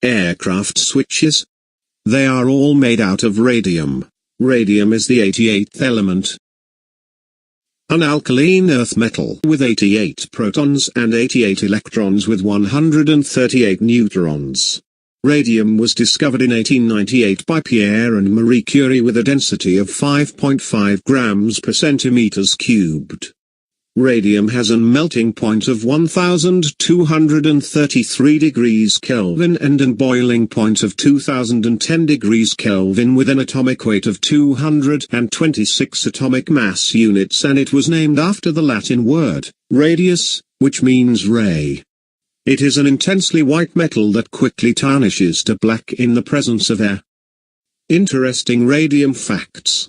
aircraft switches. They are all made out of radium. Radium is the 88th element. An alkaline earth metal with 88 protons and 88 electrons with 138 neutrons. Radium was discovered in 1898 by Pierre and Marie Curie with a density of 5.5 grams per centimeters cubed. Radium has a melting point of 1233 degrees Kelvin and a boiling point of 2010 degrees Kelvin with an atomic weight of 226 atomic mass units, and it was named after the Latin word, radius, which means ray. It is an intensely white metal that quickly tarnishes to black in the presence of air. Interesting radium facts.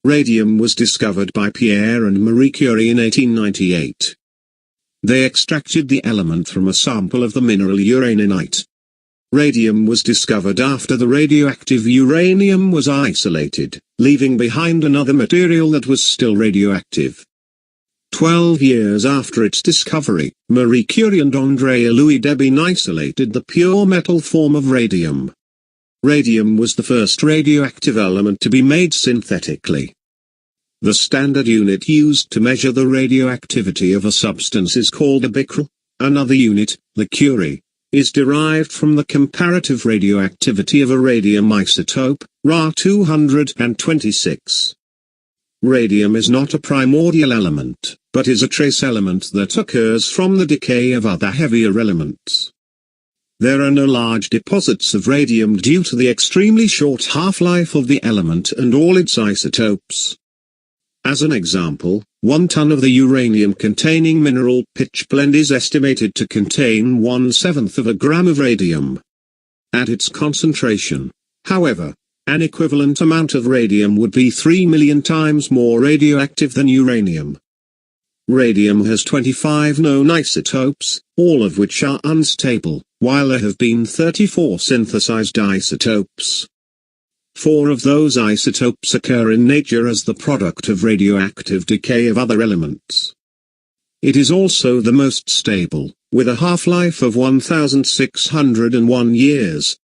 Radium was discovered by Pierre and Marie Curie in 1898. They extracted the element from a sample of the mineral uraninite. Radium was discovered after the radioactive uranium was isolated, leaving behind another material that was still radioactive. 12 years after its discovery, Marie Curie and Andrea Louis Debin isolated the pure metal form of radium. Radium was the first radioactive element to be made synthetically. The standard unit used to measure the radioactivity of a substance is called a becquerel. Another unit, the Curie, is derived from the comparative radioactivity of a radium isotope, Ra-226. Radium is not a primordial element, but is a trace element that occurs from the decay of other heavier elements. There are no large deposits of radium due to the extremely short half-life of the element and all its isotopes. As an example, 1 ton of the uranium-containing mineral pitchblende is estimated to contain 1/7 of a gram of radium. At its concentration, however, an equivalent amount of radium would be 3 million times more radioactive than uranium. Radium has 25 known isotopes, all of which are unstable, while there have been 34 synthesized isotopes. 4 of those isotopes occur in nature as the product of radioactive decay of other elements. It is also the most stable, with a half-life of 1,601 years.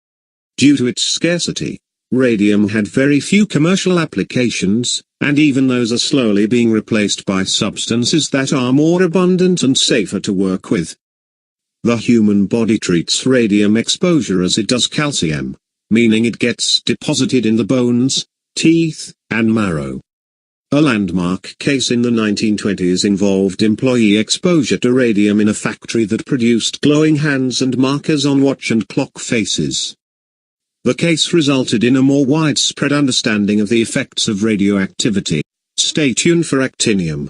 Due to its scarcity, radium had very few commercial applications, and even those are slowly being replaced by substances that are more abundant and safer to work with. The human body treats radium exposure as it does calcium, meaning it gets deposited in the bones, teeth, and marrow. A landmark case in the 1920s involved employee exposure to radium in a factory that produced glowing hands and markers on watch and clock faces. The case resulted in a more widespread understanding of the effects of radioactivity. Stay tuned for actinium.